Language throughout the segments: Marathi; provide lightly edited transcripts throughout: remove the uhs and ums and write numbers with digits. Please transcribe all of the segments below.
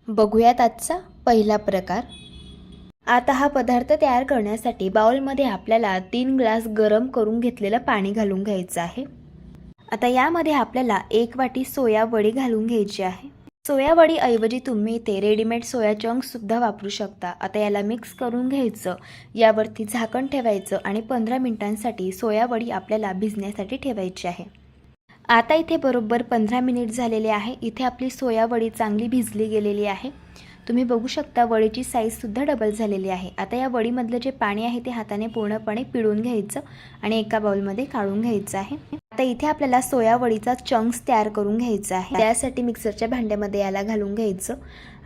बघूयात आजचा पहिला प्रकार। आता हा पदार्थ तयार करण्यासाठी बाउलमध्ये आपल्याला 3 ग्लास गरम करून घेतलेलं पाणी घालून घ्यायचं आहे। आता यामध्ये आपल्याला 1 वाटी सोया वडी घालून घ्यायची आहे। सोया वडी ऐवजी तुम्ही इथे रेडीमेड सोया चंक्स सुद्धा वापरू शकता। आता याला मिक्स करून घ्यायचं, यावरती झाकण ठेवायचं आणि 15 मिनिटांसाठी सोया वडी आपल्याला भिजण्यासाठी ठेवायची आहे। आता इथे बरोबर 15 मिनिट झालेले आहे। इथे आपली सोया वडी चांगली भिजली गेलेली आहे। तुम्ही बघू शकता वडीची साईज सुद्धा डबल झालेली आहे। आता या वडीमधलं जे पाणी आहे ते हाताने पूर्णपणे पिळून घ्यायचं आणि एका बाउलमध्ये काढून घ्यायचं आहे। आता इथे आपल्याला सोया वडीचा चंक्स तयार करून घ्यायचा आहे। त्यासाठी मिक्सरच्या भांड्यामध्ये याला घालून घ्यायचं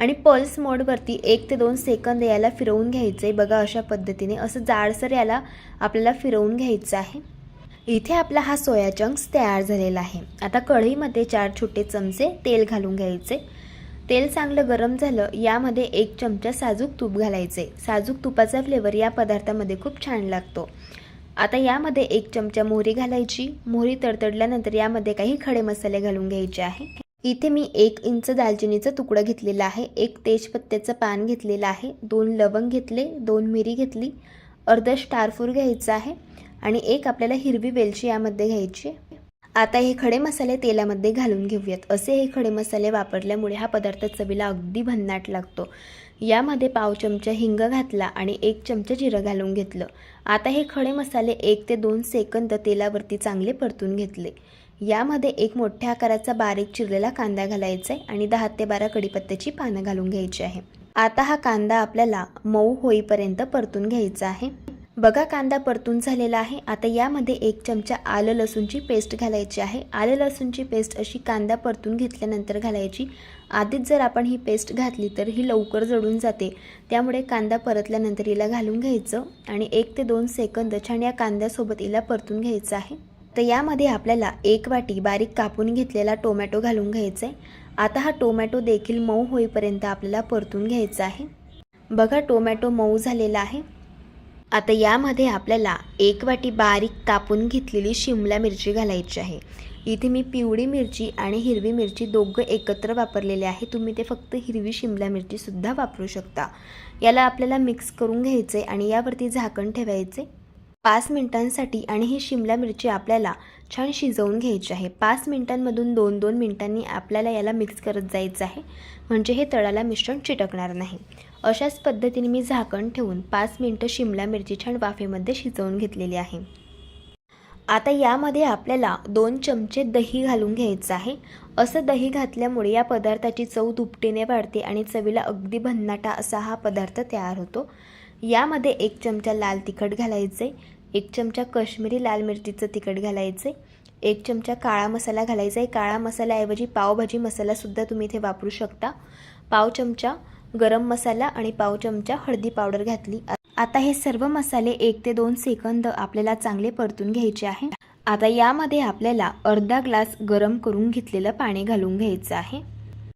आणि पल्स मोडवरती 1 ते 2 सेकंद याला फिरवून घ्यायचे। बघा अशा पद्धतीने असं जाडसर याला आपल्याला फिरवून घ्यायचं आहे। इथे आपला हा सोया चंक्स तयार झालेला आहे। आता कढईमध्ये 4 छोटे चमचे तेल घालून घ्यायचे। तेल चांगलं गरम झालं, यामध्ये 1 चमचा साजूक तूप घालायचे। साजूक तुपाचा फ्लेवर या पदार्थामध्ये खूप छान लागतो। आता यामध्ये 1 चमचा मोहरी घालायची। मोहरी तडतडल्यानंतर यामध्ये काही खडे मसाले घालून घ्यायचे आहे। इथे मी 1 इंच दालचिनीचा तुकडा घेतलेला आहे, 1 तेजपत्त्याचं पान घेतलेलं आहे, 2 लवंग घेतले, 2 मिरी घेतली, अर्धा स्टारफूर घ्यायचा आहे आणि 1 आपल्याला हिरवी वेलची यामध्ये घ्यायची। आता हे खडे मसाले तेलामध्ये घालून घेऊयात। असे हे खडे मसाले वापरल्यामुळे हा पदार्थ चवीला अगदी भन्नाट लागतो। यामध्ये पाव चमचा हिंग घातला आणि 1 चमचा जिरं घालून घेतलं। आता हे खडे मसाले 1 ते 2 सेकंद तेलावरती चांगले परतून घेतले। यामध्ये 1 मोठ्या आकाराचा बारीक चिरलेला कांदा घालायचा आहे आणि 10 ते 12 कढीपत्त्याची पानं घालून घ्यायची आहे। आता हा कांदा आपल्याला मऊ होईपर्यंत परतून घ्यायचा आहे। बघा कांदा परतून झालेला आहे। आता यामध्ये 1 चमचा आलं लसूणची पेस्ट घालायची आहे। आलं लसूणची पेस्ट अशी कांदा परतून घेतल्यानंतर घालायची। आधीच जर आपण ही पेस्ट घातली तर ही लवकर जळून जाते, त्यामुळे कांदा परतल्यानंतर हिला घालून घ्यायचं आणि 1 ते 2 सेकंद छान या कांद्यासोबत हिला परतून घ्यायचं आहे। तर यामध्ये आपल्याला 1 वाटी बारीक कापून घेतलेला टोमॅटो घालून घ्यायचा आहे। आता हा टोमॅटो देखील मऊ होईपर्यंत आपल्याला परतून घ्यायचा आहे। बघा टोमॅटो मऊ झालेला आहे। आता यामध्ये आपल्याला 1 वाटी बारीक कापून घेतलेली शिमला मिरची घालायची आहे। इथे मी पिवळी मिरची आणि हिरवी मिरची दोघं एकत्र वापरलेले आहे। तुम्ही ते फक्त हिरवी शिमला मिरची सुद्धा वापरू शकता। याला आपल्याला मिक्स करून घ्यायचे आणि यावरती झाकण ठेवायचे 5 मिनिटांसाठी आणि ही शिमला मिरची आपल्याला छान शिजवून घ्यायची आहे। 5 मिनिटांमधून 2-2 मिनिटांनी आपल्याला याला मिक्स करत जायचं आहे, म्हणजे हे तळाला मिश्रण चिटकणार नाही। अशाच पद्धतीने मी झाकण ठेवून 5 मिनिटं शिमला मिरची छान वाफेमध्ये शिजवून घेतलेली आहे। आता यामध्ये आपल्याला 2 चमचे दही घालून घ्यायचं आहे। असं दही घातल्यामुळे या पदार्थाची चव दुपटीने वाढते आणि चवीला अगदी भन्नाटा असा हा पदार्थ तयार होतो। यामध्ये 1 चमचा लाल तिखट घालायचे, 1 चमचा काश्मीरी लाल मिरचीचं तिखट घालायचे, 1 चमचा काळा मसाला घालायचा आहे। काळा मसाल्याऐवजी पावभाजी मसालासुद्धा तुम्ही इथे वापरू शकता। पाव चमचा गरम मसाला आणि पाव चमचा हळदी पावडर घातली। आता हे सर्व मसाले 1 ते 2 सेकंद आपल्याला चांगले परतून घ्यायचे आहे। आता यामध्ये आपल्याला अर्धा ग्लास गरम करून घेतलेलं पाणी घालून घ्यायचं आहे।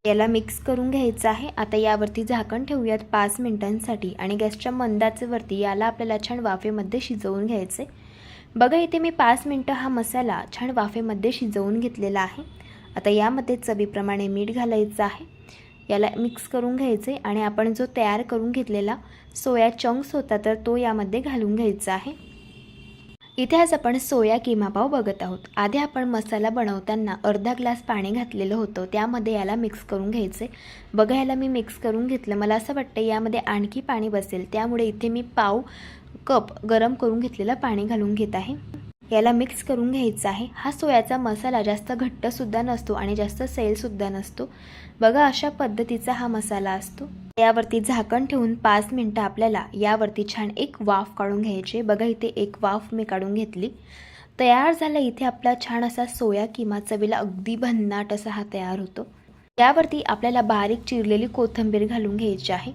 याला मिक्स करून घ्यायचं आहे। आता यावरती झाकण ठेवूयात 5 मिनिटांसाठी आणि गॅसच्या मंद आचेवरती याला आपल्याला छान वाफेमध्ये शिजवून घ्यायचे। बघा इथे मी 5 मिनिटं हा मसाला छान वाफेमध्ये शिजवून घेतलेला आहे। आता यामध्ये चवीप्रमाणे मीठ घालायचं आहे। याला मिक्स करून घ्यायचे आणि आपण जो तयार करून घेतलेला सोया चंक्स होता तर तो यामध्ये घालून घ्यायचा आहे। इथे आज आपण सोया किमा पाव बघत आहोत। आधी आपण मसाला बनवताना अर्धा ग्लास पाणी घातलेलं होतं, त्यामध्ये याला मिक्स करून घ्यायचे। बघा याला मी मिक्स करून घेतलं। मला असं वाटतं यामध्ये आणखी पाणी बसेल, त्यामुळे इथे मी पाव कप गरम करून घेतलेलं पाणी घालून घेत आहे। याला मिक्स करून घ्यायचं आहे। हा सोयाचा मसाला जास्त घट्टसुद्धा नसतो आणि जास्त सैलसुद्धा नसतो। बघा अशा पद्धतीचा हा मसाला असतो। यावरती झाकण ठेवून 5 मिनिटं आपल्याला यावरती छान एक वाफ काढून घ्यायची। बघा इथे एक वाफ मी काढून घेतली। तयार झाला इथे आपला छान असा सोया किमा, चवीला अगदी भन्नाट असा हा तयार होतो। यावरती आपल्याला बारीक चिरलेली कोथिंबीर घालून घ्यायची आहे।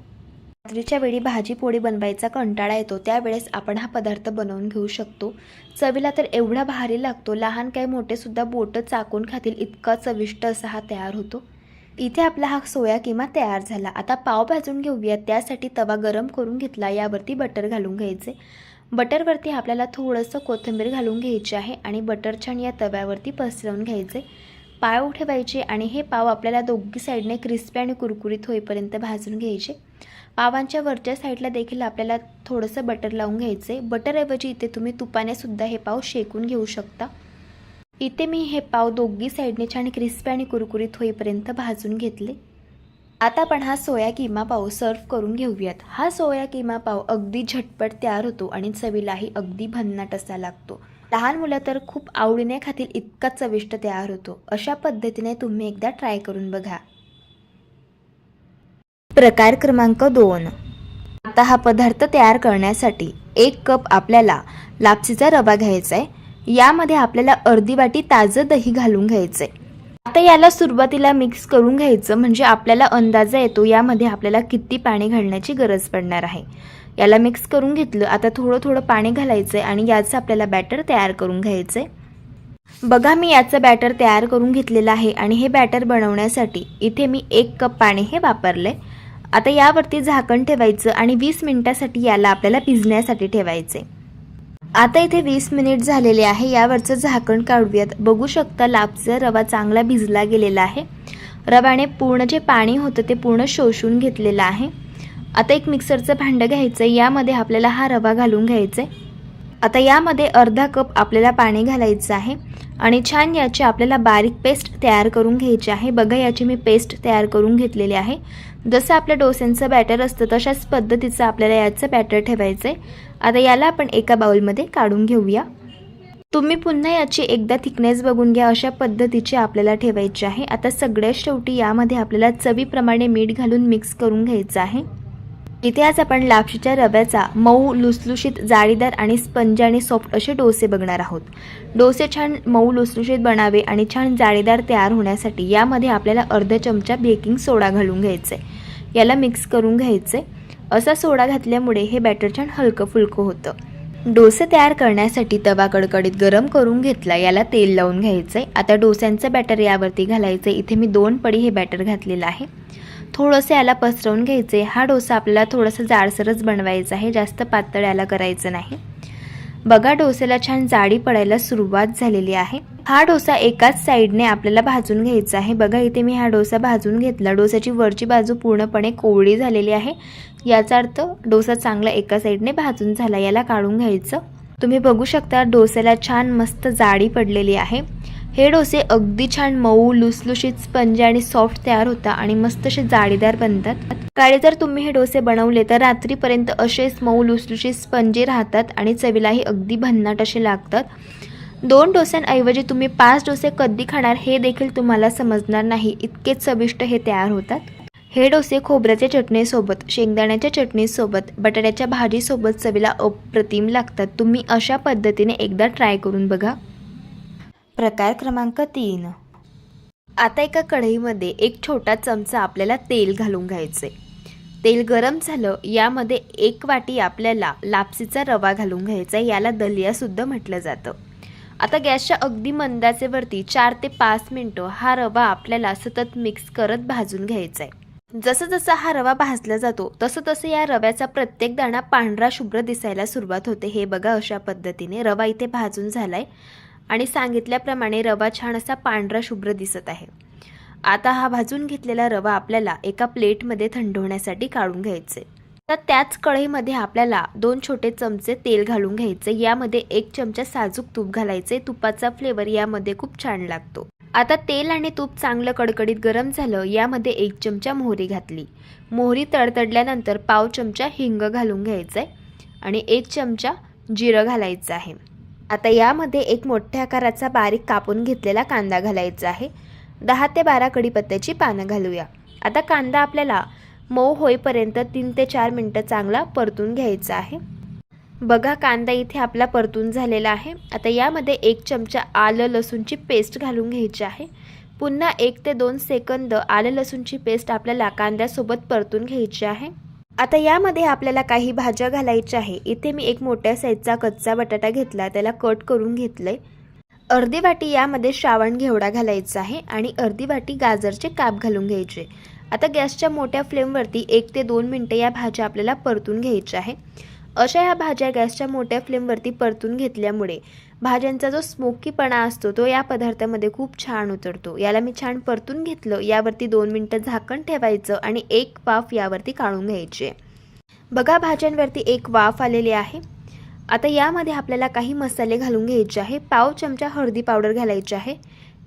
रात्रीच्या वेळी भाजी पोळी बनवायचा कंटाळा येतो, त्यावेळेस आपण हा पदार्थ बनवून घेऊ शकतो। चवीला तर एवढा भारी लागतो, लहान काय मोठे सुद्धा बोटं चाकून खातील इतका चविष्ट असा हा तयार होतो। इथे आपला हा सोया किमा तयार झाला। आता पाव भाजून घेऊया। त्यासाठी तवा गरम करून घेतला, यावरती बटर घालून घ्यायचे। बटरवरती आपल्याला थोडंसं कोथिंबीर घालून घ्यायची आहे आणि बटर छान या तव्यावरती पसरवून घ्यायचे। पाव ठेवायचे आणि हे पाव आपल्याला दोघी साईडने क्रिस्पी आणि कुरकुरीत होईपर्यंत भाजून घ्यायचे। पावांच्या वरच्या साईडला देखील आपल्याला थोडंसं बटर लावून घ्यायचे। बटरऐवजी इथे तुम्ही तुपाने सुद्धा हे पाव शेकून घेऊ शकता। इथे मी हे पाव दोघी साईडने छान क्रिस्पी आणि कुरकुरीत होईपर्यंत भाजून घेतले। आता आपण हा सोया किमा पाव सर्व करून घेऊयात। हा सोया किमा पाव अगदी झटपट तयार होतो आणि चवीलाही अगदी भन्नाट असा लागतो। लहान मुलं तर खूप आवडीने खातील इतका चविष्ट तयार होतो। अशा पद्धतीने तुम्ही एकदा ट्राय करून बघा। प्रकार क्रमांक 2। आता हा पदार्थ तयार करण्यासाठी 1 कप आपल्याला लापसीचा रवा घ्यायचा आहे। यामध्ये आपल्याला अर्धी वाटी ताजं दही घालून घ्यायचं आहे। आता याला सुरुवातीला मिक्स करून घ्यायचं, म्हणजे आपल्याला अंदाजा येतो यामध्ये आपल्याला किती पाणी घालण्याची गरज पडणार आहे। याला मिक्स करून घेतलं। आता थोडं थोडं पाणी घालायचं आहे आणि याचं आपल्याला बॅटर तयार करून घ्यायचं आहे। बघा मी याचं बॅटर तयार करून घेतलेलं आहे आणि हे बॅटर बनवण्यासाठी इथे मी 1 कप पाणी हे वापरलंय। आता यावरती झाकण ठेवायचं आणि 20 मिनिटासाठी याला आपल्याला भिजण्यासाठी ठेवायचे। आता इथे 20 मिनिट झालेले आहे। यावरचं झाकण काढूयात। बघू शकता लापसीचा रवा चांगला भिजला गेलेला आहे। रव्याने पूर्ण जे पाणी होतं ते पूर्ण शोषून घेतलेलं आहे। आता एक मिक्सरचं भांडं घ्यायचं, यामध्ये आपल्याला हा रवा घालून घ्यायचा आहे। आता यामध्ये अर्धा कप आपल्याला पाणी घालायचं आहे आणि छान याची आपल्याला बारीक पेस्ट तयार करून घ्यायची आहे। बघा याची मी पेस्ट तयार करून घेतलेली आहे। जसं आपल्या डोस्यांचं बॅटर असतं तशाच पद्धतीचं आपल्याला याचं बॅटर ठेवायचं आहे। आता याला आपण एका बाउलमध्ये काढून घेऊया। तुम्ही पुन्हा याची एकदा थिकनेस बघून घ्या, अशा पद्धतीची आपल्याला ठेवायची आहे। आता सगळ्यात शेवटी यामध्ये आपल्याला चवीप्रमाणे मीठ घालून मिक्स करून घ्यायचं आहे। इथे आज आपण लापशीच्या रव्याचा मऊ लुसलुशीत जाळीदार आणि स्पंज आणि सॉफ्ट असे डोसे बघणार आहोत। डोसे छान मऊ लुसलुशीत बनावे आणि छान जाळीदार तयार होण्यासाठी यामध्ये आपल्याला अर्धा चमचा बेकिंग सोडा घालून घ्यायचा आहे। याला मिक्स करून घ्यायचं आहे। असा सोडा घातल्यामुळे हे बॅटर छान हलकं फुलकं होतं। डोसे तयार करण्यासाठी तवा कडकडीत गरम करून घेतला, याला तेल लावून घ्यायचं आहे। आता डोस्यांचं बॅटर यावरती घालायचं आहे। इथे मी 2 पडी हे बॅटर घातलेलं आहे। थोडंसं याला पसरवून घ्यायचे। हा डोसा आपल्याला थोडासा जाडसरच बनवायचा आहे, जास्त पातळ याला करायचं नाही। बघा डोस्याला छान जाडी पडायला सुरुवात झालेली आहे। हा डोसा एकाच साईडने आपल्याला भाजून घ्यायचा आहे। बघा इथे मी हा डोसा भाजून घेतला। डोस्याची वरची बाजू पूर्णपणे कोवळी झालेली आहे, याचा अर्थ डोसा चांगला एका साईडने भाजून झाला। याला काढून घ्यायचं। तुम्ही बघू शकता डोस्याला छान मस्त जाडी पडलेली आहे। हे डोसे अगदी छान मऊ लुसलुशीत स्पंज आणि सॉफ्ट तयार होतात आणि मस्त असे जाळीदार बनतात। काळे जर तुम्ही हे डोसे बनवले तर रात्रीपर्यंत असेच मऊ लुसलुशीत स्पंजी राहतात आणि चवीलाही अगदी भन्नाट असे लागतात। 2 डोस्यांऐवजी तुम्ही 5 डोसे कधी खाणार हे देखील तुम्हाला समजणार नाही, इतके चविष्ट हे तयार होतात। हे डोसे खोबऱ्याच्या चटणीसोबत, शेंगदाण्याच्या चटणीसोबत, बटाट्याच्या भाजीसोबत चवीला अप्रतिम लागतात। तुम्ही अशा पद्धतीने एकदा ट्राय करून बघा। प्रकार क्रमांक 3। आता एका कढईमध्ये 1 छोटा चमचा आपल्याला तेल घालून घ्यायचे। तेल गरम झालं, यामध्ये 1 वाटी आपल्याला लापसीचा रवा घालून घ्यायचा, याला दलिया सुद्धा म्हटलं जातं। आता गॅसच्या अगदी मंद आचेवरती 4 ते 5 मिनिटं हा रवा आपल्याला सतत मिक्स करत भाजून घ्यायचा आहे। जसं जसं हा रवा भाजला जातो तसं तसं या रव्याचा प्रत्येक दाणा पांढरा शुभ्र दिसायला सुरुवात होते। हे बघा अशा पद्धतीने रवा इथे भाजून झालाय आणि सांगितल्याप्रमाणे रवा छान असा पांढरा शुभ्र दिसत आहे। आता हा भाजून घेतलेला रवा आपल्याला एका प्लेटमध्ये थंड होण्यासाठी काढून घ्यायचे। तर त्याच कढईमध्ये आपल्याला 2 छोटे चमचे तेल घालून घ्यायचे। यामध्ये 1 चमचा साजूक तूप घालायचे। तुपाचा फ्लेवर यामध्ये खूप छान लागतो। आता तेल आणि तूप चांगलं कडकडीत गरम झालं, यामध्ये 1 चमचा मोहरी घातली। मोहरी तडतडल्यानंतर पाव चमचा हिंग घालून घ्यायचंय आणि 1 चमचा जिरं घालायचं आहे। आता यामध्ये 1 मोठ्या आकाराचा बारीक कापून घेतलेला कांदा घालायचा आहे। 10 ते 12 कढीपत्त्याची पानं घालूया। आता कांदा आपल्याला मऊ होईपर्यंत 3 ते 4 मिनिटं चांगला परतून घ्यायचा आहे। बघा कांदा इथे आपला परतून झालेला आहे। आता यामध्ये 1 चमचा आलं लसूणची पेस्ट घालून घ्यायची आहे। पुन्हा 1 ते 2 सेकंद आलं लसूणची पेस्ट आपल्याला कांद्यासोबत परतून घ्यायची आहे। आता यामध्ये आपल्याला काही भाज्या घालायच्या आहे। इथे मी 1 मोठ्या साईजचा कच्चा बटाटा घेतला, त्याला कट करून घेतलंय। अर्धी वाटी यामध्ये श्रावण घेवडा घालायचा आहे आणि अर्धी वाटी गाजरचे काप घालून घ्यायचे। आता गॅसच्या मोठ्या फ्लेमवरती 1 ते 2 मिनिटं या भाज्या आपल्याला परतून घ्यायच्या आहे। अशा ह्या भाज्या गॅसच्या मोठ्या फ्लेमवरती परतून घेतल्यामुळे भाज्यांचा जो स्मोकीपणा असतो तो या पदार्थामध्ये खूप छान उतरतो. याला मी छान परतून घेतलं. यावरती 2 मिनिटं झाकण ठेवायचं आणि एक वाफ यावरती काढून घ्यायची. बघा भाज्यांवरती एक वाफ आलेली आहे. आता यामध्ये आपल्याला काही मसाले घालून घ्यायचे आहे. पाव चमचा हळदी पावडर घालायची आहे.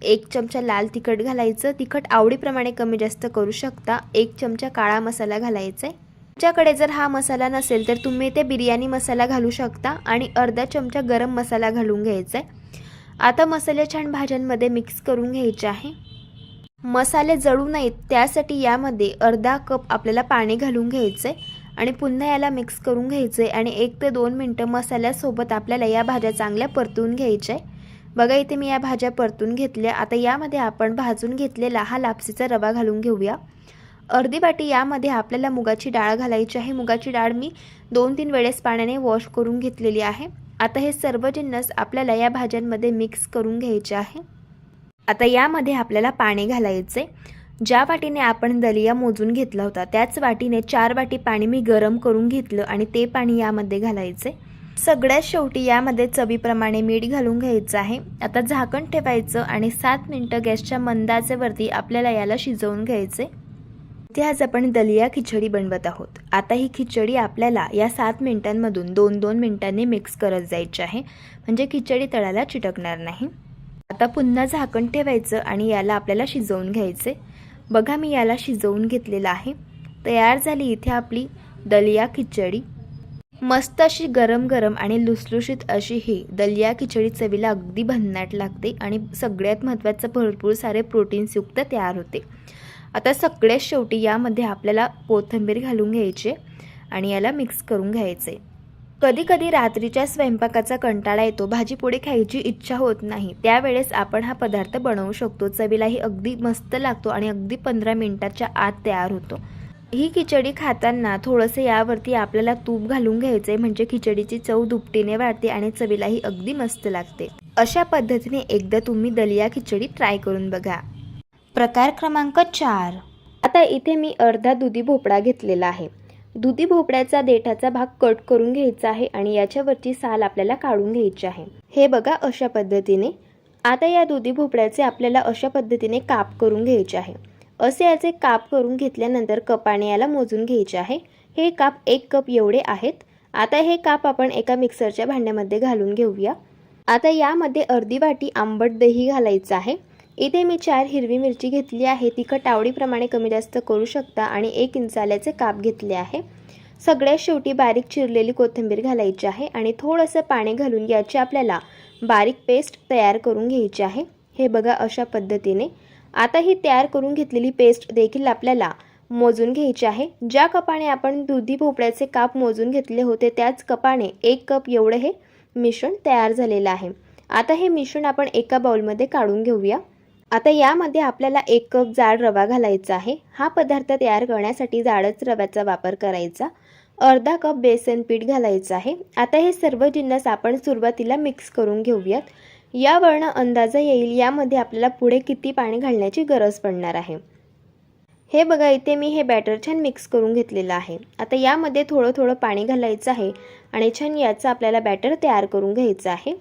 1 चमचा लाल तिखट घालायचं. तिखट आवडीप्रमाणे कमी जास्त करू शकता. 1 चमचा काळा मसाला घालायचा आहे. तुमच्याकडे जर हा मसाला नसेल तर तुम्ही ते बिर्याणी मसाला घालू शकता आणि अर्धा चमचा गरम मसाला घालून घ्यायचा आहे. आता मसाले छान भाज्यांमध्ये मिक्स करून घ्यायचे आहे. मसाले जळू नयेत त्यासाठी यामध्ये अर्धा कप आपल्याला पाणी घालून घ्यायचं आहे आणि पुन्हा याला मिक्स करून घ्यायचं आहे आणि 1 ते 2 मिनिटं मसाल्यासोबत आपल्याला या भाज्या चांगल्या परतून घ्यायच्या आहे. बघा इथे मी या भाज्या परतून घेतल्या. आता यामध्ये आपण भाजून घेतलेला हा लापसीचा रवा घालून घेऊया. अर्धी वाटी यामध्ये आपल्याला मुगाची डाळ घालायची आहे. मुगाची डाळ मी 2-3 वेळेस पाण्याने वॉश करून घेतलेली आहे. आता हे सर्व जिन्नस आपल्याला या भाज्यांमध्ये मिक्स करून घ्यायचे आहे. आता यामध्ये आपल्याला पाणी घालायचे. ज्या वाटीने आपण दलिया मोजून घेतला होता त्याच वाटीने 4 वाटी पाणी मी गरम करून घेतलं आणि ते पाणी यामध्ये घालायचे. सगळ्यात शेवटी यामध्ये चवीप्रमाणे मीठ घालून घ्यायचं आहे. आता झाकण ठेवायचं आणि 7 मिनिटं गॅसच्या मंद आचेवरती आपल्याला याला शिजवून घ्यायचे. इथे आज आपण दलिया खिचडी बनवत आहोत. आता ही खिचडी आपल्याला या 7 मिनिटांमधून 2-2 मिनिटांनी मिक्स करत जायची आहे म्हणजे खिचडी तळाला चिटकणार नाही. आता पुन्हा झाकण ठेवायचं आणि याला आपल्याला शिजवून घ्यायचे. बघा मी याला शिजवून घेतलेलं आहे. तयार झाली इथे आपली दलिया खिचडी. मस्त अशी गरम गरम आणि लुसलुशीत अशी ही दलिया खिचडी चवीला अगदी भन्नाट लागते आणि सगळ्यात महत्त्वाचं भरपूर सारे प्रोटीन्सयुक्त तयार होते. आता सगळ्यात शेवटी यामध्ये आपल्याला कोथिंबीर घालून घ्यायची आणि याला मिक्स करून घ्यायचे. कधी कधी रात्रीच्या स्वयंपाकाचा कंटाळा येतो, भाजीपोळी खायची इच्छा होत नाही, त्यावेळेस आपण हा पदार्थ बनवू शकतो. चवीलाही अगदी मस्त लागतो आणि अगदी 15 मिनिटाच्या आत तयार होतो. ही खिचडी खाताना थोडंसं यावरती आपल्याला तूप घालून घ्यायचे म्हणजे खिचडीची चव दुपटीने वाढते आणि चवीलाही अगदी मस्त लागते. अशा पद्धतीने एकदा तुम्ही दलिया खिचडी ट्राय करून बघा. प्रकार क्रमांक 4. आता इथे मी अर्धा दुधी भोपळा घेतलेला आहे. दुधी भोपळ्याचा देठाचा भाग कट करून घ्यायचा आहे आणि याच्यावरची साल आपल्याला काढून घ्यायची आहे. हे बघा अशा पद्धतीने. आता या दुधी भोपळ्याचे आपल्याला अशा पद्धतीने काप करून घ्यायचे आहे. असे याचे काप करून घेतल्यानंतर कपाने याला मोजून घ्यायचे आहे. हे काप 1 कप एवढे आहेत. आता हे काप आपण एका मिक्सरच्या भांड्यामध्ये घालून घेऊया. आता यामध्ये अर्धी वाटी आंबट दही घालायचं आहे. इथे मी 4 हिरवी मिरची घेतली आहे. तिखट आवडीप्रमाणे कमी जास्त करू शकता आणि 1 इंच आल्याचे काप घेतले आहे. सगळ्यात शेवटी बारीक चिरलेली कोथिंबीर घालायची आहे आणि थोडंसं पाणी घालून याची आपल्याला बारीक पेस्ट तयार करून घ्यायची आहे. हे बघा अशा पद्धतीने. आता ही तयार करून घेतलेली पेस्ट देखील आपल्याला मोजून घ्यायची आहे. ज्या कपाने आपण दुधी भोपळ्याचे काप मोजून घेतले होते त्याच कपाने 1 कप एवढे हे मिश्रण तयार झालेलं आहे. आता हे मिश्रण आपण एका बाउलमध्ये काढून घेऊया. आता यामध्ये आपल्याला 1 कप जाड रवा घालायचा आहे. हा पदार्थ तयार करण्यासाठी जाडच रव्याचा वापर करायचा. अर्धा कप बेसन पीठ घालायचं आहे. आता हे सर्व जिन्नस आपण सुरुवातीला मिक्स करून घेऊयात. यावरनं अंदाजा येईल यामध्ये आपल्याला पुढे किती पाणी घालण्याची गरज पडणार आहे. हे बघा इथे मी हे बॅटर छान मिक्स करून घेतलेलं आहे. आता यामध्ये थोडं थोडं पाणी घालायचं आहे आणि छान याचं आपल्याला बॅटर तयार करून घ्यायचं आहे.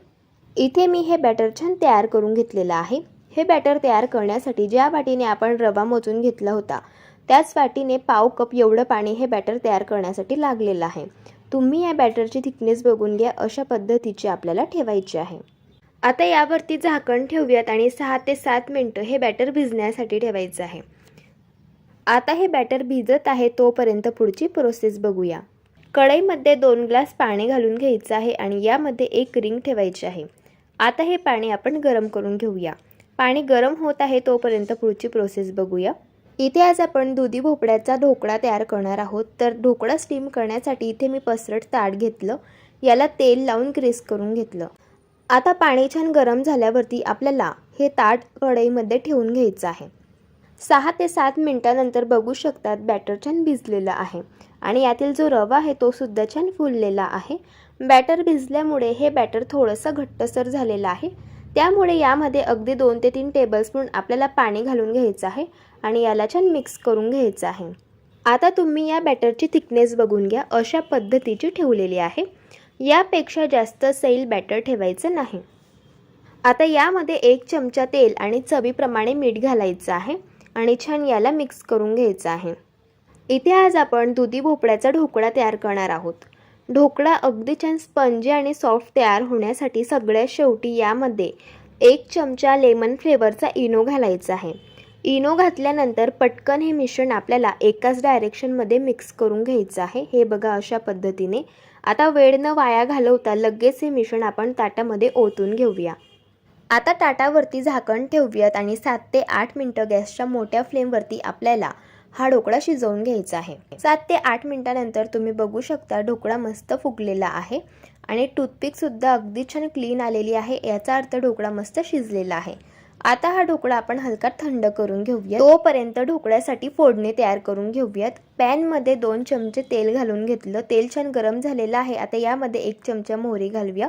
इथे मी हे बॅटर छान तयार करून घेतलेलं आहे. हे बॅटर तयार करण्यासाठी ज्या वाटीने आपण रवा मोजून घेतला होता त्याच वाटीने पाव कप एवढं पाणी हे बॅटर तयार करण्यासाठी लागलेलं आहे. तुम्ही या बॅटरची थिकनेस बघून घ्या. अशा पद्धतीची आपल्याला ठेवायची आहे. आता यावरती झाकण ठेवूयात आणि 6 ते 7 मिनिटं हे बॅटर भिजण्यासाठी ठेवायचं आहे. आता हे बॅटर भिजत आहे तोपर्यंत पुढची प्रोसेस बघूया. कढईमध्ये 2 ग्लास पाणी घालून घ्यायचं आहे आणि यामध्ये 1 रिंग ठेवायची आहे. आता हे पाणी आपण गरम करून घेऊया. पाणी गरम होत आहे तोपर्यंत पुढची प्रोसेस बघूया. इथे आज आपण दुधी भोपळ्याचा ढोकळा तयार करणार आहोत. तर ढोकळा स्टीम करण्यासाठी इथे मी पसरट ताट घेतलं. याला तेल लावून ग्रीस करून घेतलं. आता पाणी छान गरम झाल्यावरती आपल्याला हे ताट कढईमध्ये ठेवून घ्यायचं आहे. 6 ते 7 मिनिटानंतर बघू शकतात बॅटर छान भिजलेलं आहे आणि यातील जो रवा आहे तो सुद्धा छान फुललेला आहे. बॅटर भिजल्यामुळे हे बॅटर थोडंसं घट्टसर झालेलं आहे. त्यामुळे यामध्ये अगदी 2 ते 3 टेबलस्पून आपल्याला पाणी घालून घ्यायचं आहे आणि याला छान मिक्स करून घ्यायचं आहे. आता तुम्ही या बॅटरची थिकनेस बघून घ्या, अशा पद्धतीची ठेवलेली आहे. यापेक्षा जास्त सैल बॅटर ठेवायचं नाही. आता यामध्ये 1 चमचा तेल आणि चवीप्रमाणे मीठ घालायचं आहे आणि छान याला मिक्स करून घ्यायचं आहे. इथे आज आपण दुधी भोपळ्याचा ढोकळा तयार करणार आहोत. ढोकळा अगदी छान स्पंजी आणि सॉफ्ट तयार होण्यासाठी सगळ्यात शेवटी यामध्ये 1 चमचा लेमन फ्लेवरचा इनो घालायचा आहे. इनो घातल्यानंतर पटकन हे मिश्रण आपल्याला एकाच डायरेक्शनमध्ये मिक्स करून घ्यायचं आहे. हे बघा अशा पद्धतीने. आता वेळ न वाया घालवता लगेच हे मिश्रण आपण ताटामध्ये ओतून घेऊया. आता ताटावरती झाकण ठेवूयात आणि 7 ते 8 मिनिटं गॅसच्या मोठ्या फ्लेमवरती आपल्याला हा ढोकळा शिजवून घ्यायचा आहे. 7 ते 8 मिनिटानंतर तुम्ही बघू शकता ढोकळा मस्त फुगलेला आहे आणि टूथपिकसुद्धा अगदी छान क्लीन आलेली आहे. याचा अर्थ ढोकळा मस्त शिजलेला आहे. आता हा ढोकळा आपण हलका थंड करून घेऊया. तोपर्यंत ढोकळ्यासाठी फोडणी तयार करून घेऊयात. पॅनमध्ये 2 चमचे तेल घालून घेतलं. तेल छान गरम झालेलं आहे. आता यामध्ये 1 चमचा मोहरी घालूया.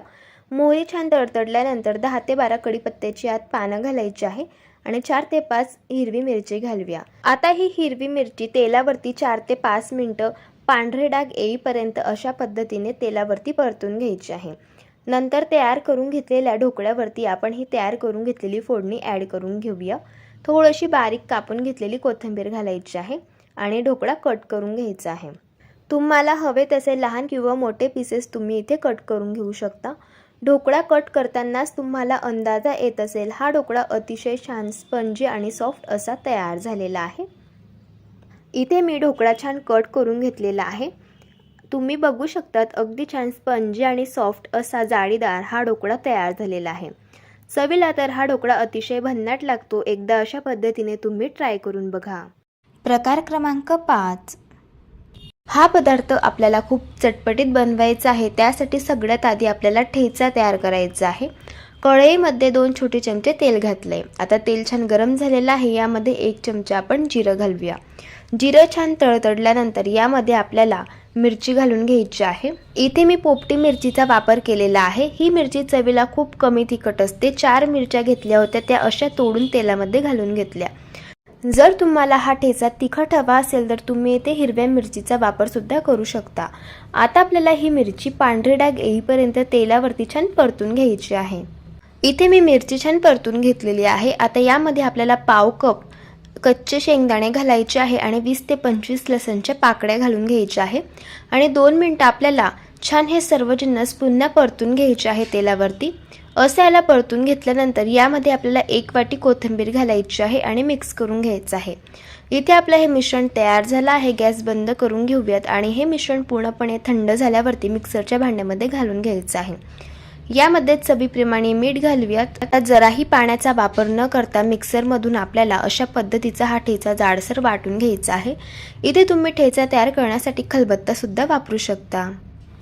मोहरी छान तडतडल्यानंतर 10 ते 12 कढीपत्त्याची आत पानं घालायची आहे आणि 4 ते 5 हिरवी मिरची घालूया. आता ही हिरवी मिरची तेलावरती 4 ते 5 मिनिटं पांढरे डाग येईपर्यंत अशा पद्धतीने तेलावरती परतून घ्यायची आहे. नंतर तयार करून घेतलेल्या ढोकळ्यावरती आपण ही तयार करून घेतलेली फोडणी ॲड करून घेऊया. थोडीशी बारीक कापून घेतलेली कोथिंबीर घालायची आहे आणि ढोकळा कट करून घ्यायचा आहे. तुम्हाला हवे तसे लहान किंवा मोठे पीसेस तुम्ही इथे कट करून घेऊ शकता. ढोकळा कट करतानाच तुम्हाला अंदाजा येत असेल हा ढोकळा अतिशय छान स्पंजी आणि सॉफ्ट असा तयार झालेला आहे. इथे मी ढोकळा छान कट करून घेतलेला आहे. तुम्ही बघू शकतात अगदी छान स्पंजी आणि सॉफ्ट असा जाळीदार हा ढोकळा तयार झालेला आहे. चवीला तर हा ढोकळा अतिशय भन्नाट लागतो. एकदा अशा पद्धतीने तुम्ही ट्राय करून बघा. प्रकार क्रमांक 5. हा पदार्थ आपल्याला खूप चटपटीत बनवायचा आहे. त्यासाठी सगळ्यात आधी आपल्याला ठेचा तयार करायचा आहे. कढईमध्ये 2 छोटे चमचे तेल घातले. आता तेल छान गरम झालेलं आहे. यामध्ये 1 चमचा आपण जिरं घालूया. जिरं छान तळतडल्यानंतर यामध्ये आपल्याला मिरची घालून घ्यायची आहे. इथे मी पोपटी मिरचीचा वापर केलेला आहे. ही मिरची चवीला खूप कमी तिखट असते. 4 मिरच्या घेतल्या होत्या त्या अशा तोडून तेलामध्ये घालून घेतल्या. जर तुम्हाला हा ठेचा तिखट हवा असेल तर तुम्ही इथे हिरव्या मिरचीचा वापर सुद्धा करू शकता. आता आपल्याला ही मिरची पांढरे डाग येईपर्यंत तेलावरती छान परतून घ्यायची आहे. इथे मी मिरची छान परतून घेतलेली आहे. आता यामध्ये आपल्याला पाव कप कच्चे शेंगदाणे घालायचे आहे आणि 20 ते 25 लसणच्या पाकळ्या घालून घ्यायच्या आहे आणि 2 मिनिटं आपल्याला छान हे सर्व जिन्नस पुन्हा परतून घ्यायचे आहे तेलावरती. असं याला परतून घेतल्यानंतर यामध्ये आपल्याला 1 वाटी कोथिंबीर घालायची आहे आणि मिक्स करून घ्यायचं आहे. इथे आपलं हे मिश्रण तयार झालं आहे. गॅस बंद करून घेऊयात आणि हे मिश्रण पूर्णपणे थंड झाल्यावरती मिक्सरच्या भांड्यामध्ये घालून घ्यायचं आहे. यामध्ये चवीप्रमाणे मीठ घालूयात. आता जराही पाण्याचा वापर न करता मिक्सरमधून आपल्याला अशा पद्धतीचा हा ठेचा जाडसर वाटून घ्यायचा आहे. इथे तुम्ही ठेचा तयार करण्यासाठी खलबत्ता सुद्धा वापरू शकता.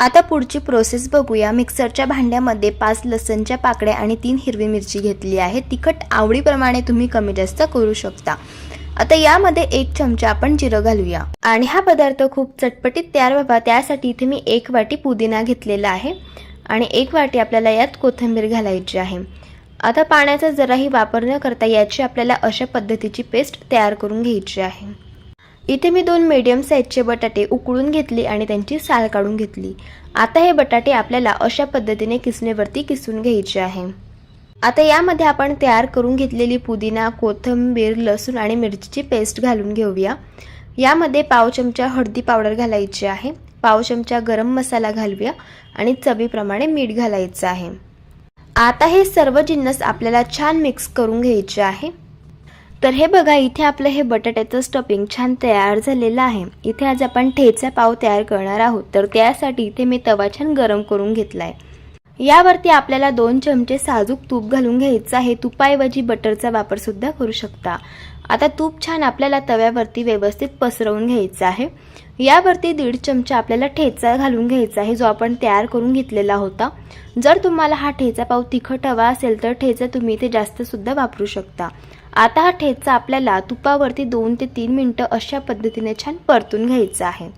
आता पुढची प्रोसेस बघूया. मिक्सरच्या भांड्यामध्ये 5 लसणच्या पाकळ्या आणि 3 हिरवी मिरची घेतली आहे. तिखट आवडीप्रमाणे तुम्ही कमी जास्त करू शकता. आता यामध्ये 1 चमचा आपण जिरं घालूया आणि हा पदार्थ खूप चटपटीत तयार व्हावा त्यासाठी इथे मी 1 वाटी पुदिना घेतलेला आहे आणि 1 वाटी आपल्याला यात कोथिंबीर घालायची आहे. आता पाण्याचा जराही वापर न करता याची आपल्याला अशा पद्धतीची पेस्ट तयार करून घ्यायची आहे. इथे मी 2 मीडियम साईजचे बटाटे उकळून घेतले आणि त्यांची साल काढून घेतली. आता हे बटाटे आपल्याला अशा पद्धतीने किसणीवरती किसून घ्यायचे आहे. आता यामध्ये आपण तयार करून घेतलेली पुदिना, कोथिंबीर, लसूण आणि मिरचीची पेस्ट घालून घेऊया. यामध्ये पाव चमचा हळदी पावडर घालायची आहे. पाव चमचा गरम मसाला घालूया आणि चवीप्रमाणे मीठ घालायचं आहे. आता हे सर्व जिन्नस आपल्याला छान मिक्स करून घ्यायचे आहे. तर हे बघा इथे आपलं हे बटाट्याचं स्टफिंग छान तयार झालेलं आहे. इथे आज आपण ठेचा पाव तयार करणार आहोत. तर त्यासाठी इथे मी तवा छान गरम करून घेतला आहे. यावरती आपल्याला 2 चमचे साजूक तूप घालून घ्यायचं आहे. तुपाऐवजी बटरचा वापर सुद्धा करू शकता. आता तूप छान आपल्याला तव्यावरती व्यवस्थित पसरवून घ्यायचं आहे. यावरती 1.5 चमचा आपल्याला ठेचा घालून घ्यायचा आहे जो आपण तयार करून घेतलेला होता. जर तुम्हाला हा ठेचा पाव तिखट हवा असेल तर ठेचा तुम्ही इथे जास्त सुद्धा वापरू शकता. आता हा ठेचा आपल्याला तुपावरती 2 ते 3 मिनिटं अशा पद्धतीने छान परतून घ्यायचा आहे.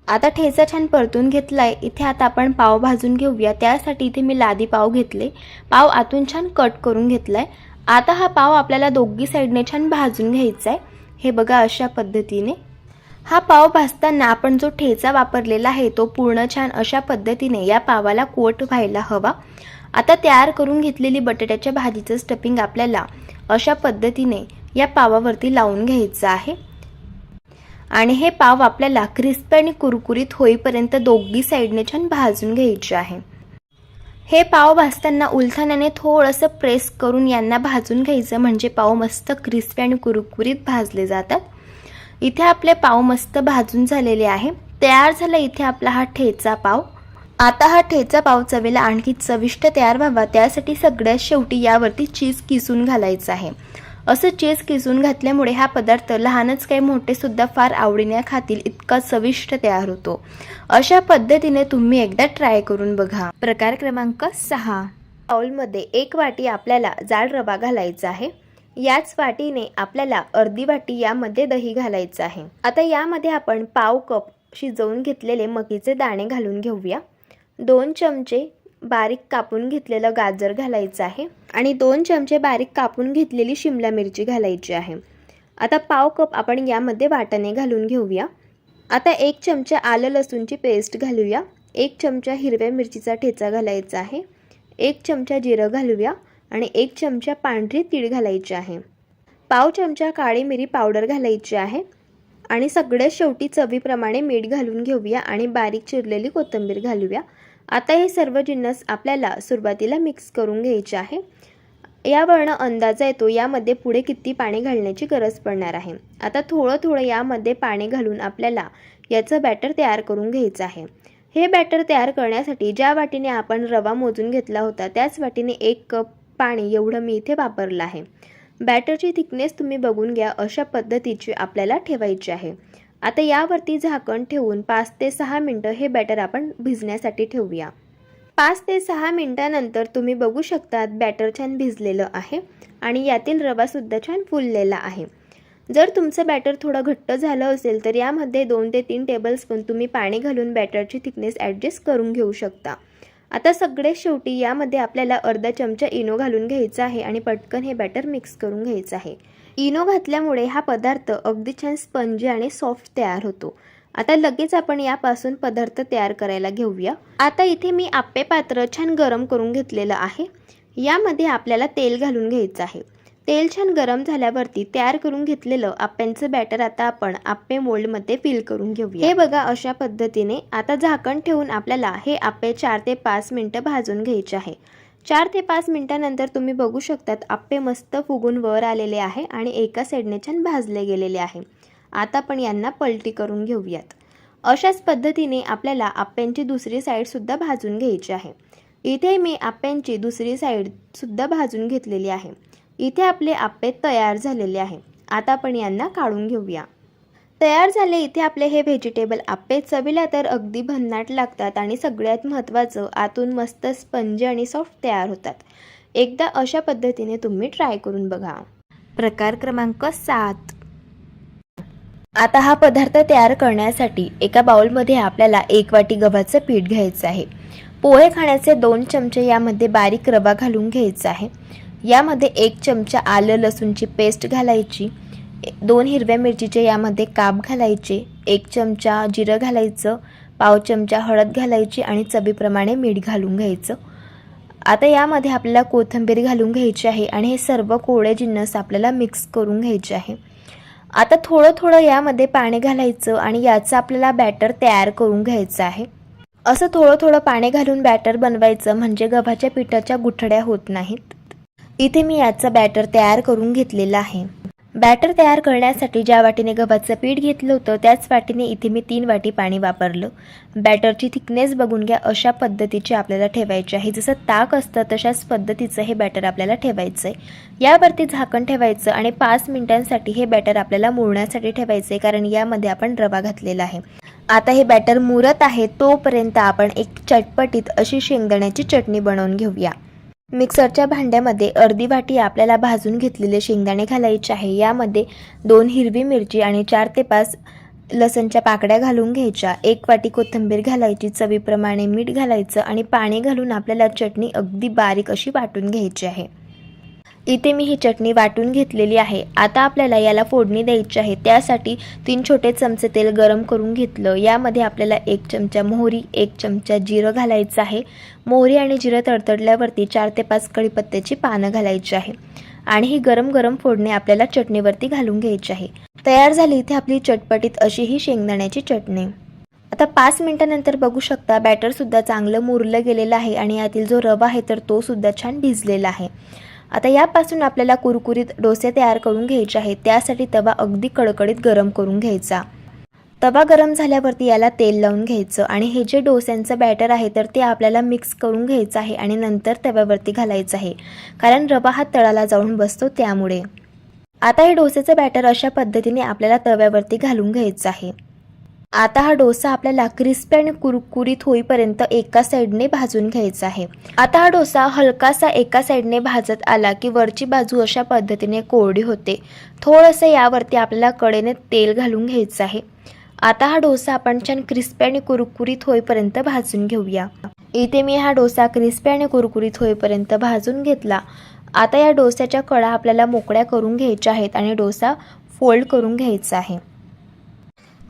आता ठेचा छान परतून घेतलाय. इथे आता आपण पाव भाजून घेऊया. त्यासाठी इथे मी लादी पाव घेतले. पाव आतून छान कट करून घेतलाय. आता हा पाव आपल्याला दोघी साईडने छान भाजून घ्यायचा आहे. हे बघा अशा पद्धतीने. हा पाव भाजताना आपण जो ठेचा वापरलेला आहे तो पूर्ण छान अशा पद्धतीने या पावाला कोट व्हायला हवा. आता तयार करून घेतलेली बटाट्याच्या भाजीचं स्टफिंग आपल्याला अशा पद्धतीने या पावावरती लावून घ्यायचं आहे आणि हे पाव आपल्याला क्रिस्पी आणि कुरकुरीत होईपर्यंत दोघी साईडने छान भाजून घ्यायचे आहे. हे पाव भाजताना उलथाण्याने थोडंसं प्रेस करून यांना भाजून घ्यायचं, म्हणजे पाव मस्त क्रिस्पी आणि कुरकुरीत भाजले जातात. इथे आपले पाव मस्त भाजून झालेले आहे. तयार झाला इथे आपला हा ठेचा पाव. आता हा ठेचा पाव चवीला आणखी चविष्ट तयार व्हावा त्यासाठी सगळ्यात शेवटी यावरती चीज किसून घालायचं आहे. असं चीज किसून घातल्यामुळे हा पदार्थ लहानच काही मोठे सुद्धा फार आवडीने खातील इतका चविष्ट तयार होतो. अशा पद्धतीने तुम्ही एकदा ट्राय करून बघा. प्रकार क्रमांक 6. बाउलमध्ये 1 वाटी आपल्याला जाड रवा घालायचा आहे. याच वाटीने आपल्याला अर्धी वाटी यामध्ये दही घालायचं आहे. आता यामध्ये आपण पाव कप शिजवून घेतलेले मकीचे दाणे घालून घेऊया. 2 चमचे बारीक कापून घेतलेलं गाजर घालायचं आहे आणि 2 चमचे बारीक कापून घेतलेली शिमला मिरची घालायची आहे. आता पाव कप आपण यामध्ये वाटाणे घालून घेऊया. आता 1 चमचा आलं लसूणची पेस्ट घालूया. 1 चमचा हिरव्या मिरचीचा ठेचा घालायचा आहे. 1 चमचा जिरं घालूया आणि 1 चमचा पांढरी तीळ घालायची आहे. पाव चमचा काळी मिरी पावडर घालायची आहे आणि सगळ्यात शेवटी चवीप्रमाणे मीठ घालून घेऊया आणि बारीक चिरलेली कोथिंबीर घालूया. आता हे सर्व जिन्नस आपल्याला सुरुवातीला मिक्स करून घ्यायचे आहे. यावरनं अंदाज येतो यामध्ये पुढे किती पाणी घालण्याची गरज पडणार आहे. आता थोडं थोडं यामध्ये पाणी घालून आपल्याला याचं बॅटर तयार करून घ्यायचं आहे. हे बॅटर तयार करण्यासाठी ज्या वाटीने आपण रवा मोजून घेतला होता त्याच वाटीने 1 कप पाणी एवढं मी इथे वापरलं आहे. बॅटरची थिकनेस तुम्ही बघून घ्या. अशा पद्धतीची आपल्याला ठेवायची आहे. आता यावरती झाकण ठेवून 5 ते 6 मिनिटं हे बॅटर आपण भिजण्यासाठी ठेवूया. 5 ते 6 मिनिटांनंतर तुम्ही बघू शकता बॅटर छान भिजलेलं आहे आणि यातील रवासुद्धा छान फुललेला आहे. जर तुमचं बॅटर थोडं घट्ट झालं असेल तर यामध्ये 2 ते 3 टेबलस्पून तुम्ही पाणी घालून बॅटरची थिकनेस ॲडजस्ट करून घेऊ शकता. आता सगळे शेवटी यामध्ये आपल्याला अर्धा चमचा इनो घालून घ्यायचा आहे आणि पटकन हे बॅटर मिक्स करून घ्यायचं आहे. इनो घातल्यामुळे हा पदार्थ अगदी छान स्पंजी आणि सॉफ्ट तयार होतो. आता लगेच आपण यापासून पदार्थ तयार करायला घेऊया. आता इथे मी आप्पे पात्र छान गरम करून घेतलेलं आहे. यामध्ये आपल्याला तेल घालून घ्यायचं आहे. तेल छान गरम झाल्यावरती तयार करून घेतलेलं आप्यांचं बॅटर आता आपण आप्पे मोल्डमध्ये फिल करून घेऊया. हे बघा अशा पद्धतीने. आता झाकण ठेवून आपल्याला हे आप्पे 4 ते 5 मिनिटं भाजून घ्यायचे आहे. 4 ते 5 मिनिटांनंतर तुम्ही बघू शकतात आप्पे मस्त फुगून वर आलेले आहे आणि एका साईडने छान भाजले गेलेले आहे. आता आपण यांना पलटी करून घेऊयात. अशाच पद्धतीने आपल्याला आप्यांची दुसरी साईडसुद्धा भाजून घ्यायची आहे. इथे मी आप्यांची दुसरी साईडसुद्धा भाजून घेतलेली आहे. इथे आपले आप्पे तयार झालेले आहे. आता आपण यांना काढून घेऊया. तयार झाले इथे आपले हे व्हेजिटेबल आप्पे. चवीला तर अगदी भन्नाट लागतात आणि सगळ्यात महत्त्वाचं आतून मस्त स्पंजी आणि सॉफ्ट तयार होतात. एकदा अशा पद्धतीने तुम्ही ट्राय करून बघा. प्रकार क्रमांक 7. आता हा पदार्थ तयार करण्यासाठी एका बाउलमध्ये आपल्याला 1 वाटी गव्हाचं पीठ घ्यायचं आहे. पोहे खाण्याचे 2 चमचे यामध्ये बारीक रवा घालून घ्यायचा आहे. यामध्ये 1 चमचा आलं लसूणची पेस्ट घालायची. 2 हिरव्या मिरचीचे यामध्ये काप घालायचे. 1 चमचा जिरं घालायचं. पाव चमचा हळद घालायची आणि चवीप्रमाणे मीठ घालून घ्यायचं. आता यामध्ये आपल्याला कोथिंबीर घालून घ्यायची आहे आणि हे सर्व कोळे जिन्नस आपल्याला मिक्स करून घ्यायचे आहे. आता थोडं थोडं यामध्ये पाणी घालायचं आणि याचं आपल्याला बॅटर तयार करून घ्यायचं आहे. असं थोडं थोडं पाणी घालून बॅटर बनवायचं म्हणजे गव्हाच्या पिठाच्या गुठळ्या होत नाहीत. इथे मी याचं बॅटर तयार करून घेतलेलं आहे. बॅटर तयार करण्यासाठी ज्या वाटीने गव्हाचं पीठ घेतलं होतं त्याच वाटीने इथे मी 3 वाटी पाणी वापरलं. बॅटरची थिकनेस बघून घ्या. अशा पद्धतीची आपल्याला ठेवायची आहे. जसं ताक असतं तशाच पद्धतीचं हे बॅटर आपल्याला ठेवायचं आहे. यावरती झाकण ठेवायचं आणि 5 मिनिटांसाठी हे बॅटर आपल्याला मुरण्यासाठी ठेवायचं आहे कारण यामध्ये आपण रवा घातलेला आहे. आता हे बॅटर मुरत आहे तोपर्यंत आपण एक चटपटीत अशी शेंगदाण्याची चटणी बनवून घेऊया. मिक्सरच्या भांड्यामध्ये अर्धी वाटी आपल्याला भाजून घेतलेले शेंगदाणे घालायचे आहे. यामध्ये 2 हिरवी मिरची आणि 4 ते 5 लसणच्या पाकड्या घालून घ्यायच्या. 1 वाटी कोथिंबीर घालायची. चवीप्रमाणे मीठ घालायचं आणि पाणी घालून आपल्याला चटणी अगदी बारीक अशी वाटून घ्यायची आहे. इथे मी ही चटणी वाटून घेतलेली आहे. आता आपल्याला याला फोडणी द्यायची आहे. त्यासाठी 3 छोटे चमचे तेल गरम करून घेतलं. यामध्ये आपल्याला 1 चमचा मोहरी, 1 चमचा जिरं घालायचं आहे. मोहरी आणि जिरं तडतडल्यावरती 4 ते 5 कढीपत्त्याची पानं घालायची आहे आणि ही गरम गरम फोडणी आपल्याला चटणीवरती घालून घ्यायची आहे. तयार झाली इथे आपली चटपटीत अशी ही शेंगदाण्याची चटणी. आता 5 मिनिटांनंतर बघू शकता बॅटरसुद्धा चांगलं मुरलं गेलेलं आहे आणि यातील जो रवा आहे तर तो सुद्धा छान भिजलेला आहे. आता यापासून आपल्याला कुरकुरीत डोसे तयार करून घ्यायचे आहेत. त्यासाठी तवा अगदी कडकडीत गरम करून घ्यायचा. तवा गरम झाल्यावरती याला तेल लावून घ्यायचं आणि हे जे डोस्यांचं बॅटर आहे तर ते आपल्याला मिक्स करून घ्यायचं आहे आणि नंतर तव्यावरती घालायचं आहे, कारण रवा हा तळाला जाऊन बसतो त्यामुळे. आता हे डोसेचं बॅटर अशा पद्धतीने आपल्याला तव्यावरती घालून घ्यायचं आहे. आता हा डोसा आपल्याला क्रिस्पी आणि कुरकुरीत होईपर्यंत एका साईडने भाजून घ्यायचा आहे. आता हा डोसा हलकासा एका साईडने भाजत आला की वरची बाजू अशा पद्धतीने कोरडी होते. थोडंसं यावरती आपल्याला कडेने तेल घालून घ्यायचं आहे. आता हा डोसा आपण छान क्रिस्पी आणि कुरकुरीत होईपर्यंत भाजून घेऊया. इथे मी हा डोसा क्रिस्पी आणि कुरकुरीत होईपर्यंत भाजून घेतला. आता या डोस्याच्या कडा आपल्याला मोकळ्या करून घ्यायच्या आहेत आणि डोसा फोल्ड करून घ्यायचा आहे.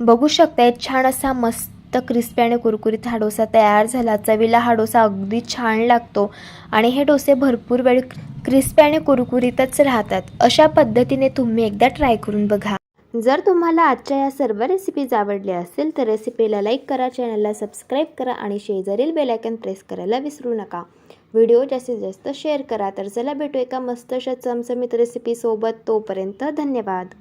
बघू शकताय छान असा मस्त क्रिस्पी आणि कुरकुरीत हा डोसा तयार झाला. चवीला हा डोसा अगदी छान लागतो आणि हे डोसे भरपूर वेळ क्रिस्पी आणि कुरकुरीतच राहतात. अशा पद्धतीने तुम्ही एकदा ट्राय करून बघा. जर तुम्हाला आजच्या या सर्व रेसिपीज आवडल्या असेल तर रेसिपीला लाईक करा, चॅनलला सबस्क्राईब करा आणि शेजारील बेल आयकॉन प्रेस करायला विसरू नका. व्हिडिओ जास्तीत जास्त शेअर करा. तर चला भेटू एका मस्त अशा चमचमीत रेसिपीसोबत. तोपर्यंत धन्यवाद.